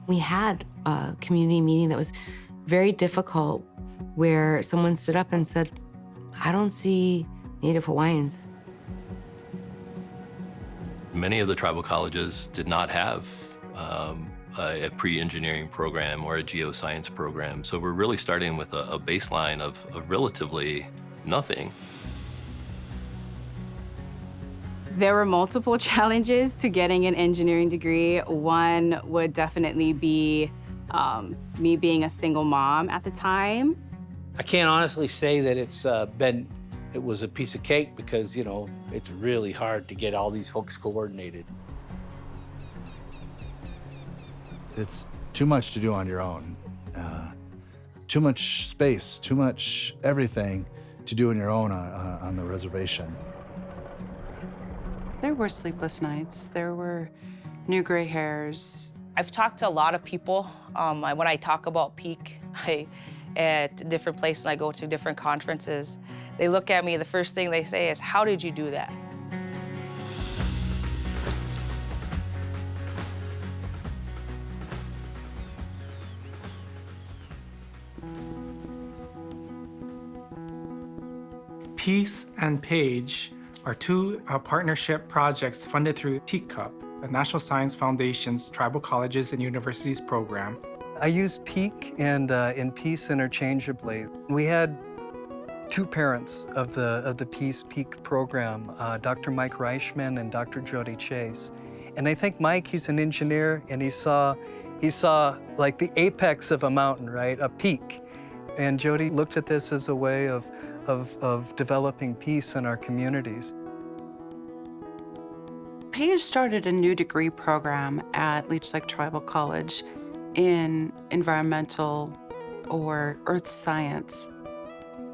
We had a community meeting that was very difficult where someone stood up and said, I don't see Native Hawaiians. Many of the tribal colleges did not have a pre-engineering program or a geoscience program. So we're really starting with a baseline of relatively nothing. There were multiple challenges to getting an engineering degree. One would definitely be me being a single mom at the time. I can't honestly say that it was a piece of cake because, you know, it's really hard to get all these folks coordinated. It's too much to do on your own. Too much space, too much everything to do on your own on the reservation. There were sleepless nights. There were new gray hairs. I've talked to a lot of people. When I talk about Peak at different places, I go to different conferences, they look at me, the first thing they say is, how did you do that? Peace and Page are two partnership projects funded through TCUP, the National Science Foundation's Tribal Colleges and Universities program. I used Peak and Peace interchangeably. We had two parents of the Peak program, Dr. Mike Reichman and Dr. Jody Chase. And I think Mike, he's an engineer, and he saw like the apex of a mountain, right, a peak. And Jody looked at this as a way of developing peace in our communities. Page started a new degree program at Leech Lake Tribal College in environmental or earth science.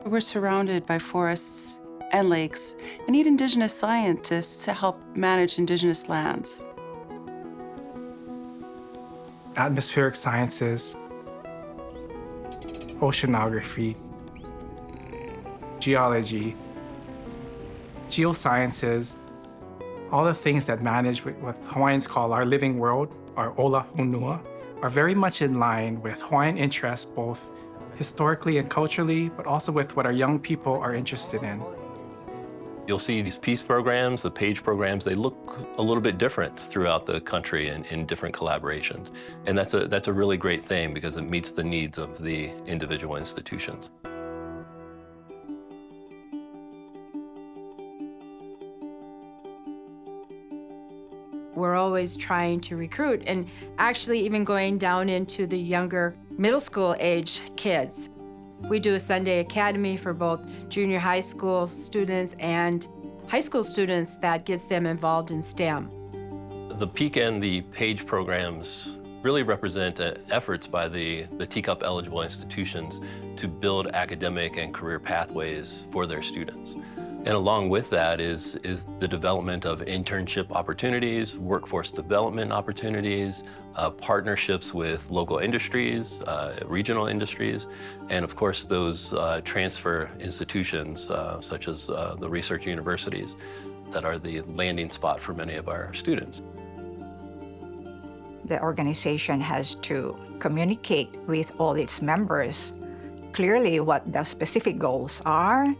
We're surrounded by forests and lakes and need Indigenous scientists to help manage Indigenous lands. Atmospheric sciences, oceanography, geology, geosciences, all the things that manage what Hawaiians call our living world, our ola honua, are very much in line with Hawaiian interests, both historically and culturally, but also with what our young people are interested in. You'll see these peace programs, the PAGE programs, they look a little bit different throughout the country in different collaborations. And that's a really great thing because it meets the needs of the individual institutions. We're always trying to recruit, and actually even going down into the younger middle school age kids. We do a Sunday academy for both junior high school students and high school students that gets them involved in STEM. The PEAK and the PAGE programs really represent efforts by the TCUP eligible institutions to build academic and career pathways for their students. And along with that is the development of internship opportunities, workforce development opportunities, partnerships with local industries, regional industries, and of course those transfer institutions such as the research universities that are the landing spot for many of our students. The organization has to communicate with all its members clearly what the specific goals are,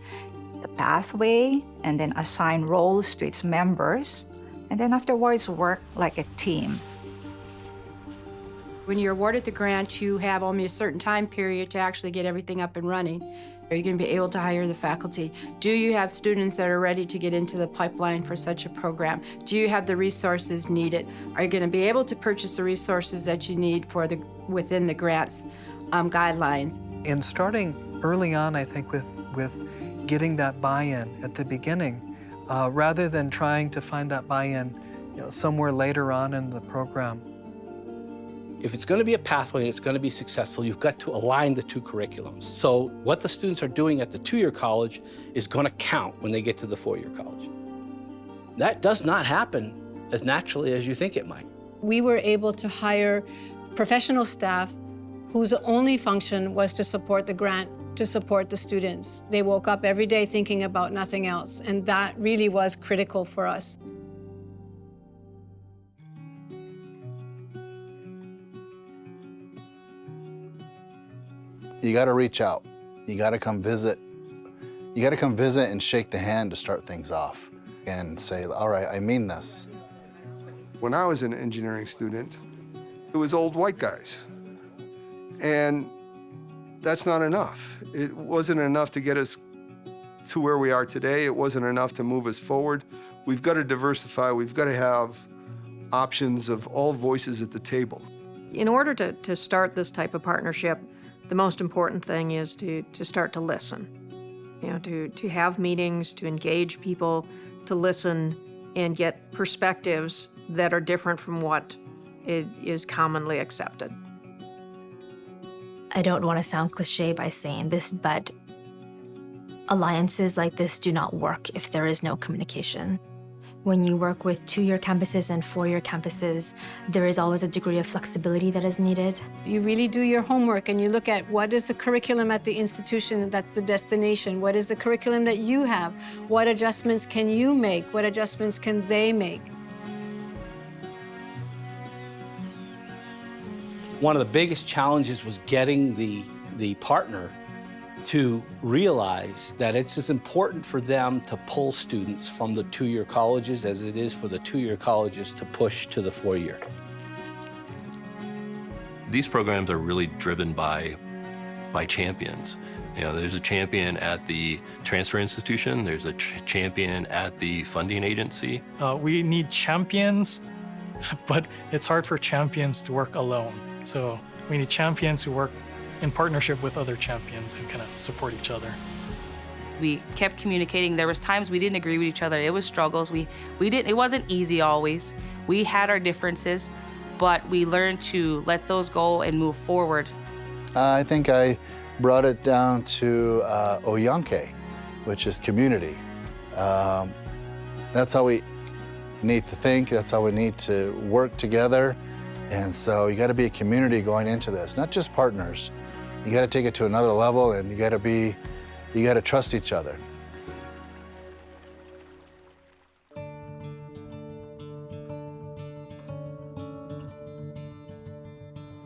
the pathway, and then assign roles to its members, and then afterwards work like a team. When you're awarded the grant, you have only a certain time period to actually get everything up and running. Are you going to be able to hire the faculty? Do you have students that are ready to get into the pipeline for such a program? Do you have the resources needed? Are you going to be able to purchase the resources that you need for within the grants guidelines? And starting early on, I think, with getting that buy-in at the beginning, rather than trying to find that buy-in somewhere later on in the program. If it's going to be a pathway and it's going to be successful, you've got to align the two curriculums. So what the students are doing at the two-year college is going to count when they get to the four-year college. That does not happen as naturally as you think it might. We were able to hire professional staff whose only function was to support the grant to support the students. They woke up every day thinking about nothing else, and that really was critical for us. You got to reach out. You got to come visit. You got to come visit and shake the hand to start things off and say, all right, I mean this. When I was an engineering student, it was old white guys. And that's not enough. It wasn't enough to get us to where we are today. It wasn't enough to move us forward. We've got to diversify. We've got to have options of all voices at the table. In order to start this type of partnership, the most important thing is to start to listen. You know, to have meetings, to engage people, to listen and get perspectives that are different from what is commonly accepted. I don't want to sound cliche by saying this, but alliances like this do not work if there is no communication. When you work with 2-year campuses and 4-year campuses, there is always a degree of flexibility that is needed. You really do your homework and you look at what is the curriculum at the institution that's the destination, what is the curriculum that you have, what adjustments can you make, what adjustments can they make. One of the biggest challenges was getting the partner to realize that it's as important for them to pull students from the 2-year colleges as it is for the 2-year colleges to push to the 4-year. These programs are really driven by champions. You know, there's a champion at the transfer institution, there's a champion at the funding agency. We need champions, but it's hard for champions to work alone. So we need champions who work in partnership with other champions and kind of support each other. We kept communicating. There was times we didn't agree with each other. It was struggles. It wasn't easy always. We had our differences, but we learned to let those go and move forward. I think I brought it down to Oyanke, which is community. That's how we need to think. That's how we need to work together. And so you got to be a community going into this, not just partners. You got to take it to another level, and you got to trust each other.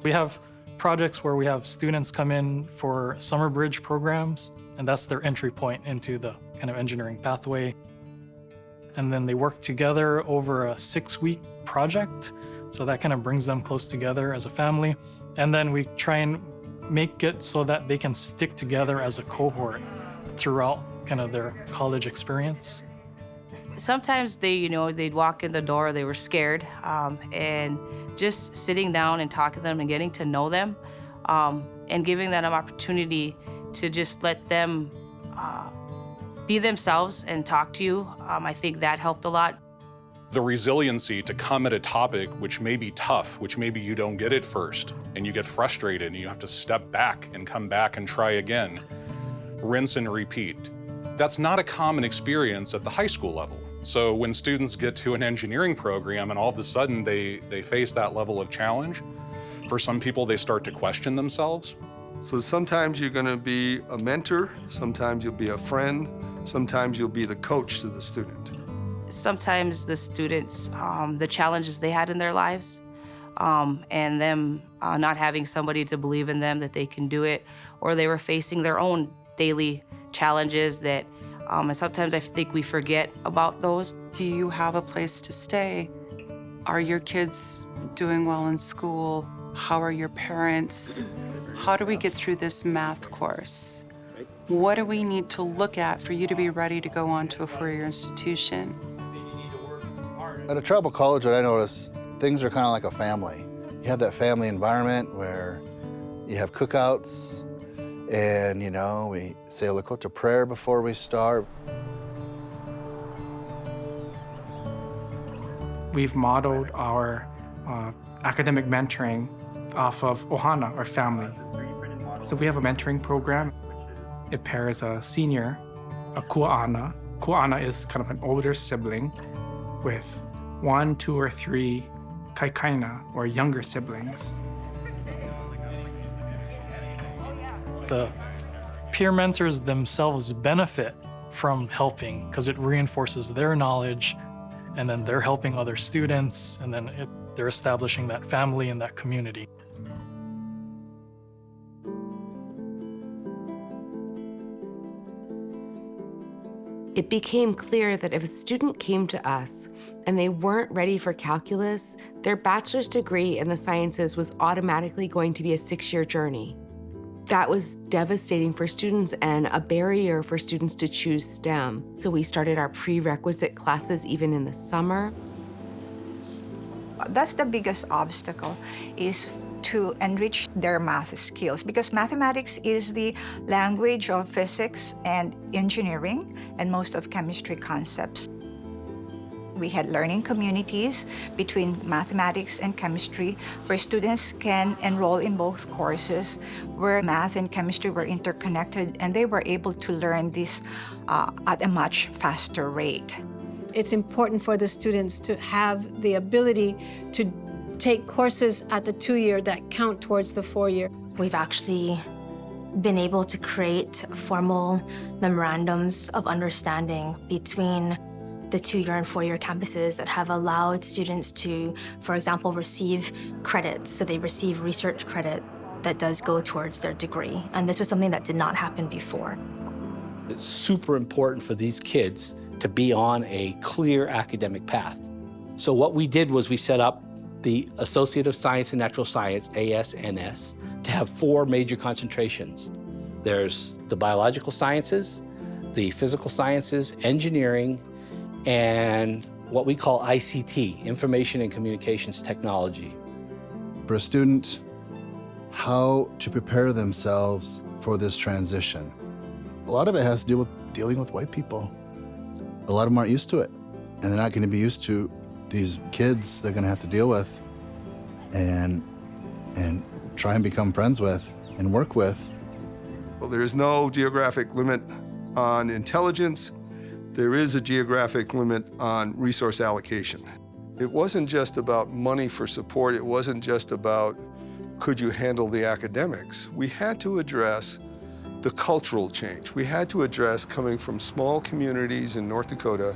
We have projects where we have students come in for summer bridge programs, and that's their entry point into the kind of engineering pathway. And then they work together over a 6-week project. So that kind of brings them close together as a family. And then we try and make it so that they can stick together as a cohort throughout kind of their college experience. Sometimes they'd walk in the door, they were scared, and just sitting down and talking to them and getting to know them, and giving them an opportunity to just let them be themselves and talk to you, I think that helped a lot. The resiliency to come at a topic which may be tough, which maybe you don't get at first, and you get frustrated and you have to step back and come back and try again. Rinse and repeat. That's not a common experience at the high school level. So when students get to an engineering program and all of a sudden they face that level of challenge, for some people they start to question themselves. So sometimes you're going to be a mentor, sometimes you'll be a friend, sometimes you'll be the coach to the student. Sometimes the students, the challenges they had in their lives, and them not having somebody to believe in them that they can do it, or they were facing their own daily challenges that, and sometimes I think we forget about those. Do you have a place to stay? Are your kids doing well in school? How are your parents? How do we get through this math course? What do we need to look at for you to be ready to go on to a 4-year institution? At a tribal college, what I notice, things are kind of like a family. You have that family environment where you have cookouts, and we say a Lakota prayer before we start. We've modeled our academic mentoring off of Ohana, our family. So we have a mentoring program. It pairs a senior, a kua'ana. Kua'ana is kind of an older sibling with 1, 2, or 3 kaikaina, or younger siblings. The peer mentors themselves benefit from helping because it reinforces their knowledge, and then they're helping other students, and then they're establishing that family and that community. It became clear that if a student came to us and they weren't ready for calculus, their bachelor's degree in the sciences was automatically going to be a 6-year journey. That was devastating for students and a barrier for students to choose STEM. So we started our prerequisite classes even in the summer. That's the biggest obstacle, is to enrich their math skills, because mathematics is the language of physics and engineering and most of chemistry concepts. We had learning communities between mathematics and chemistry where students can enroll in both courses, where math and chemistry were interconnected, and they were able to learn this at a much faster rate. It's important for the students to have the ability to take courses at the 2-year that count towards the 4-year. We've actually been able to create formal memorandums of understanding between the 2-year and 4-year campuses that have allowed students to, for example, receive credits. So they receive research credit that does go towards their degree. And this was something that did not happen before. It's super important for these kids to be on a clear academic path. So what we did was we set up the Associate of Science and Natural Science, ASNS, to have 4 major concentrations. There's the biological sciences, the physical sciences, engineering, and what we call ICT, Information and Communications Technology. For a student, how to prepare themselves for this transition. A lot of it has to do with dealing with white people. A lot of them aren't used to it, and they're not going to be used to these kids they're going to have to deal with and try and become friends with and work with. Well, there is no geographic limit on intelligence. There is a geographic limit on resource allocation. It wasn't just about money for support. It wasn't just about could you handle the academics. We had to address the cultural change. We had to address coming from small communities in North Dakota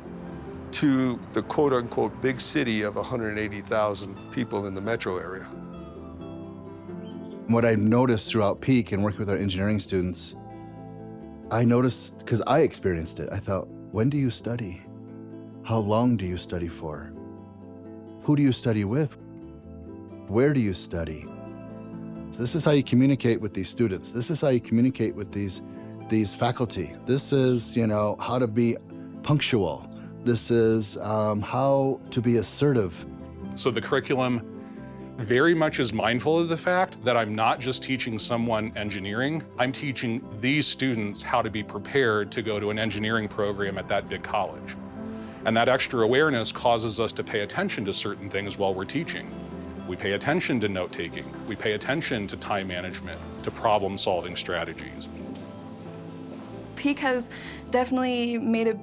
to the quote-unquote big city of 180,000 people in the metro area. What I noticed throughout Peak and working with our engineering students, I noticed, because I experienced it, I thought, when do you study? How long do you study for? Who do you study with? Where do you study? So this is how you communicate with these students. This is how you communicate with these faculty. This is, how to be punctual. This is how to be assertive. So the curriculum very much is mindful of the fact that I'm not just teaching someone engineering, I'm teaching these students how to be prepared to go to an engineering program at that big college. And that extra awareness causes us to pay attention to certain things while we're teaching. We pay attention to note-taking. We pay attention to time management, to problem-solving strategies. Peak has definitely made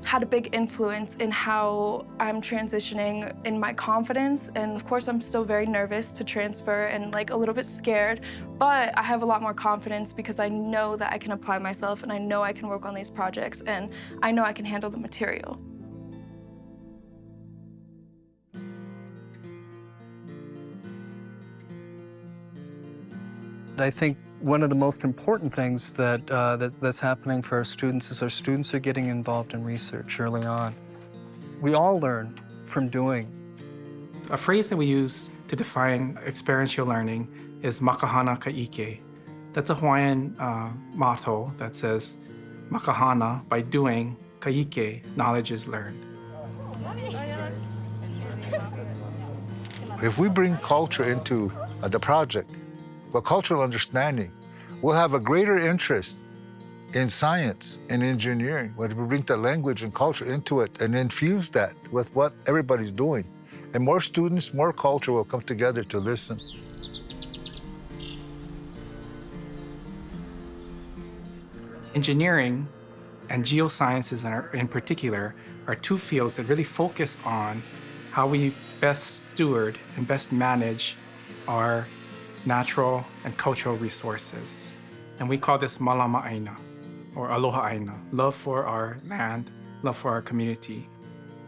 had a big influence in how I'm transitioning in my confidence. And of course, I'm still very nervous to transfer and a little bit scared, but I have a lot more confidence because I know that I can apply myself and I know I can work on these projects and I know I can handle the material. I think one of the most important things that's happening for our students is our students are getting involved in research early on. We all learn from doing. A phrase that we use to define experiential learning is makahana ka'ike. That's a Hawaiian motto that says, makahana, by doing, ka'ike, knowledge is learned. If we bring culture into the project, cultural understanding, we'll have a greater interest in science and engineering when we bring the language and culture into it and infuse that with what everybody's doing. And more students, more culture will come together to listen. Engineering and geosciences in particular are 2 fields that really focus on how we best steward and best manage our natural and cultural resources. And we call this Malama Aina, or Aloha Aina, love for our land, love for our community.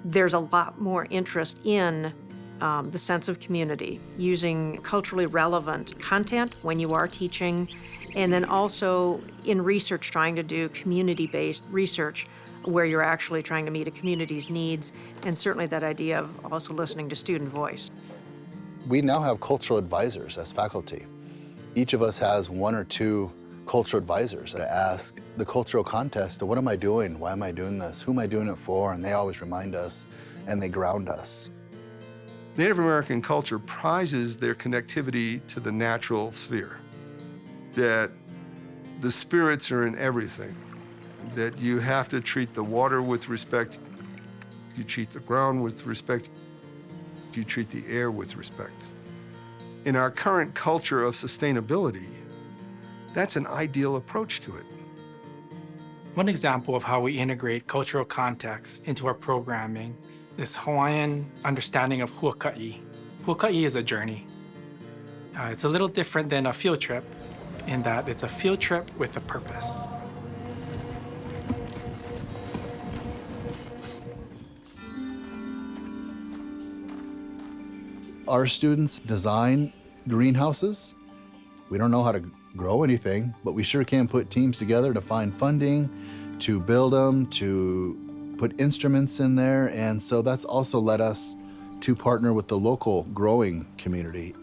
There's a lot more interest in the sense of community, using culturally relevant content when you are teaching, and then also in research trying to do community-based research where you're actually trying to meet a community's needs, and certainly that idea of also listening to student voice. We now have cultural advisors as faculty. Each of us has one or two cultural advisors that ask the cultural context of what am I doing, why am I doing this, who am I doing it for, and they always remind us and they ground us. Native American culture prizes their connectivity to the natural sphere, that the spirits are in everything, that you have to treat the water with respect, you treat the ground with respect, you treat the air with respect. In our current culture of sustainability, that's an ideal approach to it. One example of how we integrate cultural context into our programming is Hawaiian understanding of huaka'i. Huaka'i is a journey. It's a little different than a field trip in that it's a field trip with a purpose. Our students design greenhouses. We don't know how to grow anything, but we sure can put teams together to find funding, to build them, to put instruments in there. And so that's also led us to partner with the local growing community.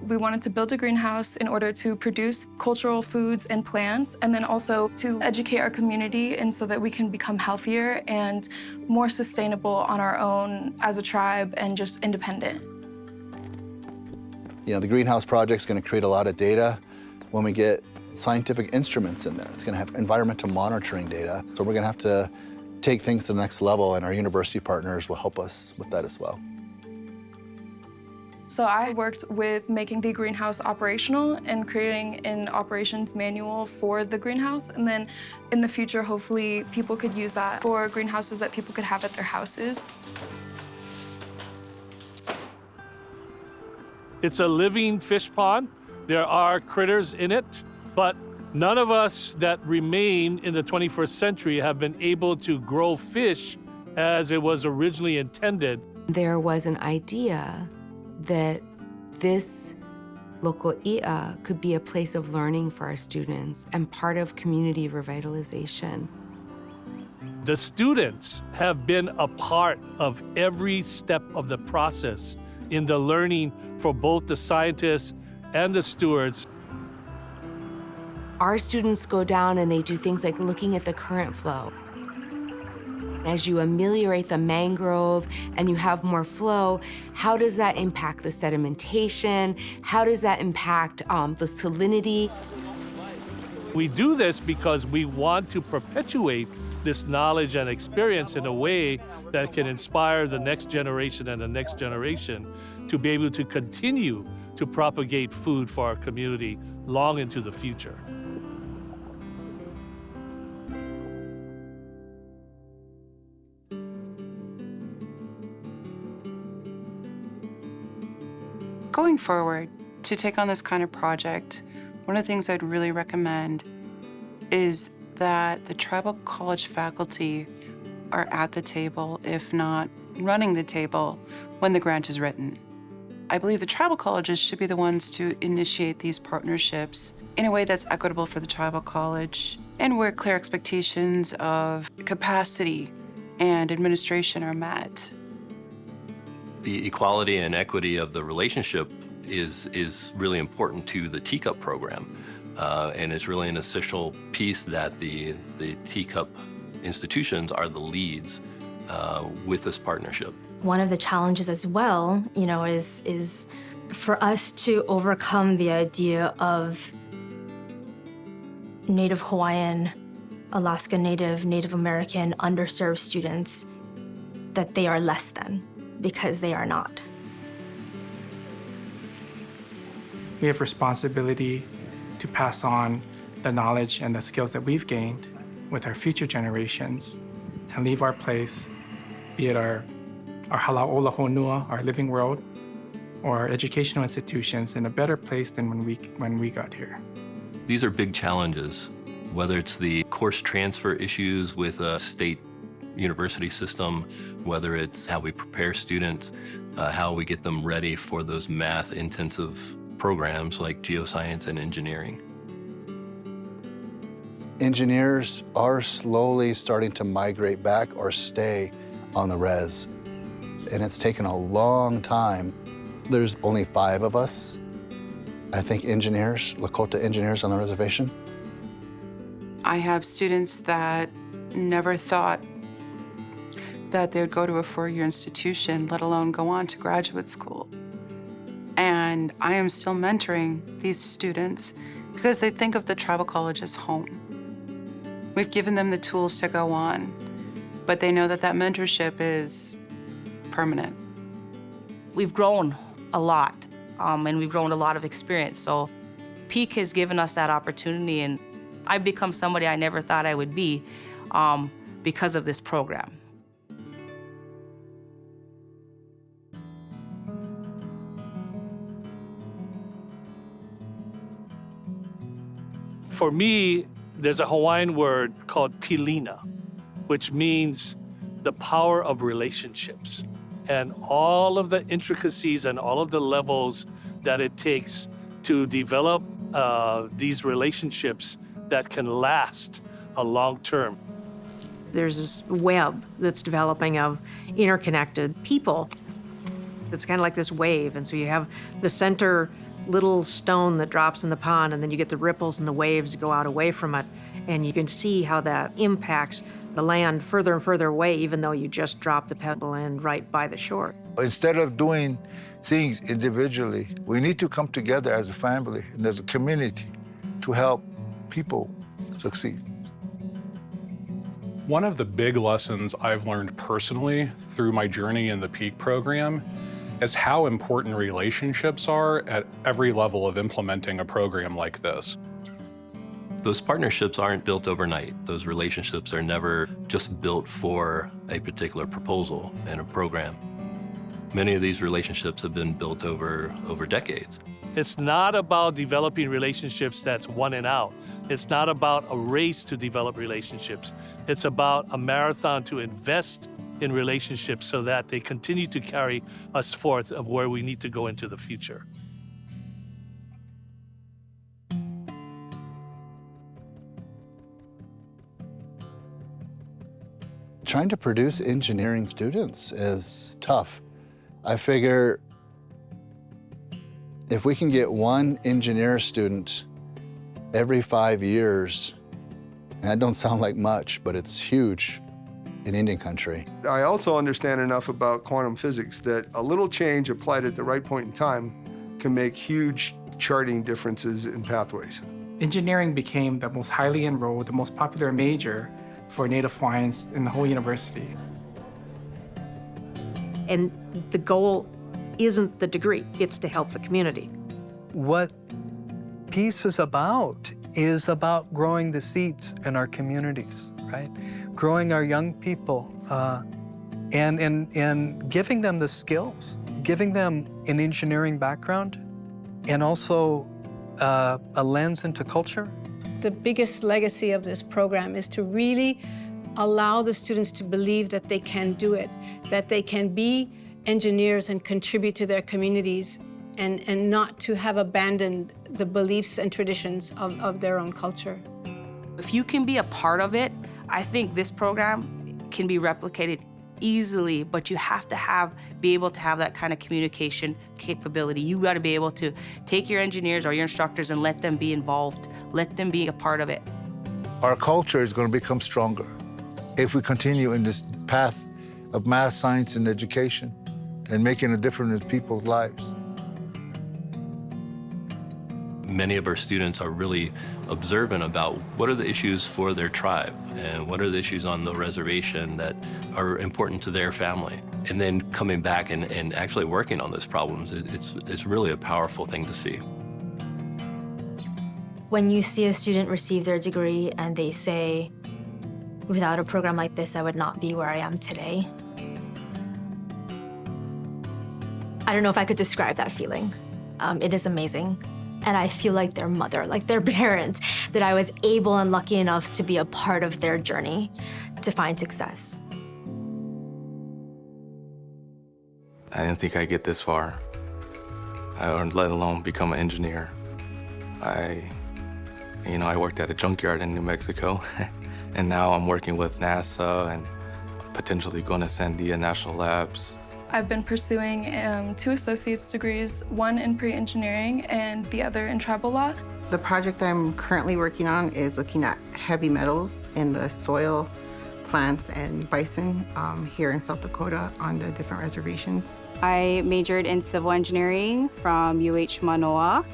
We wanted to build a greenhouse in order to produce cultural foods and plants, and then also to educate our community and so that we can become healthier and more sustainable on our own as a tribe and just independent. You know, the greenhouse project is going to create a lot of data when we get scientific instruments in there. It's going to have environmental monitoring data. So we're going to have to take things to the next level, and our university partners will help us with that as well. So I worked with making the greenhouse operational and creating an operations manual for the greenhouse. And then in the future, hopefully, people could use that for greenhouses that people could have at their houses. It's a living fish pond. There are critters in it, but none of us that remain in the 21st century have been able to grow fish as it was originally intended. There was an idea that this local i'a could be a place of learning for our students and part of community revitalization. The students have been a part of every step of the process in the learning for both the scientists and the stewards. Our students go down and they do things like looking at the current flow. As you ameliorate the mangrove and you have more flow, how does that impact the sedimentation? How does that impact the salinity? We do this because we want to perpetuate this knowledge and experience in a way that can inspire the next generation and the next generation to be able to continue to propagate food for our community long into the future. Going forward, to take on this kind of project, one of the things I'd really recommend is that the tribal college faculty are at the table, if not running the table, when the grant is written. I believe the tribal colleges should be the ones to initiate these partnerships in a way that's equitable for the tribal college and where clear expectations of capacity and administration are met. The equality and equity of the relationship is really important to the TCUP program. And it's really an essential piece that the TCUP institutions are the leads with this partnership. One of the challenges as well, is for us to overcome the idea of Native Hawaiian, Alaska Native, Native American, underserved students, that they are less than, because they are not. We have responsibility to pass on the knowledge and the skills that we've gained with our future generations and leave our place, be it our hala'ola honua, our living world, or our educational institutions, in a better place than when we got here. These are big challenges, whether it's the course transfer issues with a state university system, whether it's how we prepare students, how we get them ready for those math-intensive programs like geoscience and engineering. Engineers are slowly starting to migrate back or stay on the res, and it's taken a long time. There's only 5 of us, I think, engineers, Lakota engineers on the reservation. I have students that never thought that they would go to a 4-year institution, let alone go on to graduate school. And I am still mentoring these students because they think of the tribal college as home. We've given them the tools to go on, but they know that that mentorship is permanent. We've grown a lot, and we've grown a lot of experience. So Peak has given us that opportunity, and I've become somebody I never thought I would be because of this program. For me, there's a Hawaiian word called pilina, which means the power of relationships and all of the intricacies and all of the levels that it takes to develop these relationships that can last a long term. There's this web that's developing of interconnected people. It's kind of like this wave, and so you have the center little stone that drops in the pond, and then you get the ripples and the waves go out away from it, and you can see how that impacts the land further and further away, even though you just drop the pebble in right by the shore. Instead of doing things individually, we need to come together as a family and as a community to help people succeed. One of the big lessons I've learned personally through my journey in the Peak program is how important relationships are at every level of implementing a program like this. Those partnerships aren't built overnight. Those relationships are never just built for a particular proposal and a program. Many of these relationships have been built over decades. It's not about developing relationships that's one and out. It's not about a race to develop relationships. It's about a marathon to invest in relationships so that they continue to carry us forth of where we need to go into the future. Trying to produce engineering students is tough. I figure if we can get one engineer student every 5 years, and that don't sound like much, but it's huge in Indian country. I also understand enough about quantum physics that a little change applied at the right point in time can make huge charting differences in pathways. Engineering became the most highly enrolled, the most popular major for Native Hawaiians in the whole university. And the goal isn't the degree, it's to help the community. What peace is about growing the seeds in our communities, right? Growing our young people and giving them the skills, giving them an engineering background and also a lens into culture. The biggest legacy of this program is to really allow the students to believe that they can do it, that they can be engineers and contribute to their communities, and not to have abandoned the beliefs and traditions of their own culture. If you can be a part of it, I think this program can be replicated easily, but you have to be able to have that kind of communication capability. You got to be able to take your engineers or your instructors and let them be involved, let them be a part of it. Our culture is going to become stronger if we continue in this path of math, science, and education and making a difference in people's lives. Many of our students are really observant about what are the issues for their tribe and what are the issues on the reservation that are important to their family. And then coming back and actually working on those problems, it's really a powerful thing to see. When you see a student receive their degree and they say, without a program like this, I would not be where I am today. I don't know if I could describe that feeling. It is amazing. and I feel like their mother, like their parent, that I was able and lucky enough to be a part of their journey to find success. I didn't think I'd get this far, or let alone become an engineer. I worked at a junkyard in New Mexico, and now I'm working with NASA and potentially going to Sandia National Labs. I've been pursuing 2 associate's degrees, one in pre-engineering and the other in tribal law. The project I'm currently working on is looking at heavy metals in the soil, plants, and bison here in South Dakota on the different reservations. I majored in civil engineering from UH Manoa,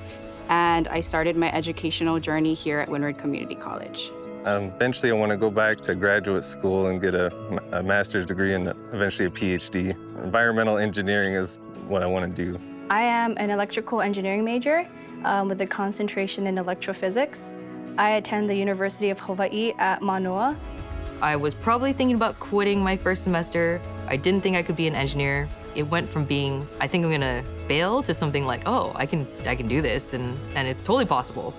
and I started my educational journey here at Windward Community College. Eventually, I want to go back to graduate school and get a master's degree and eventually a PhD. Environmental engineering is what I want to do. I am an electrical engineering major with a concentration in electrophysics. I attend the University of Hawaii at Manoa. I was probably thinking about quitting my first semester. I didn't think I could be an engineer. It went from being, I think I'm gonna fail, to something like, oh, I can do this, and it's totally possible.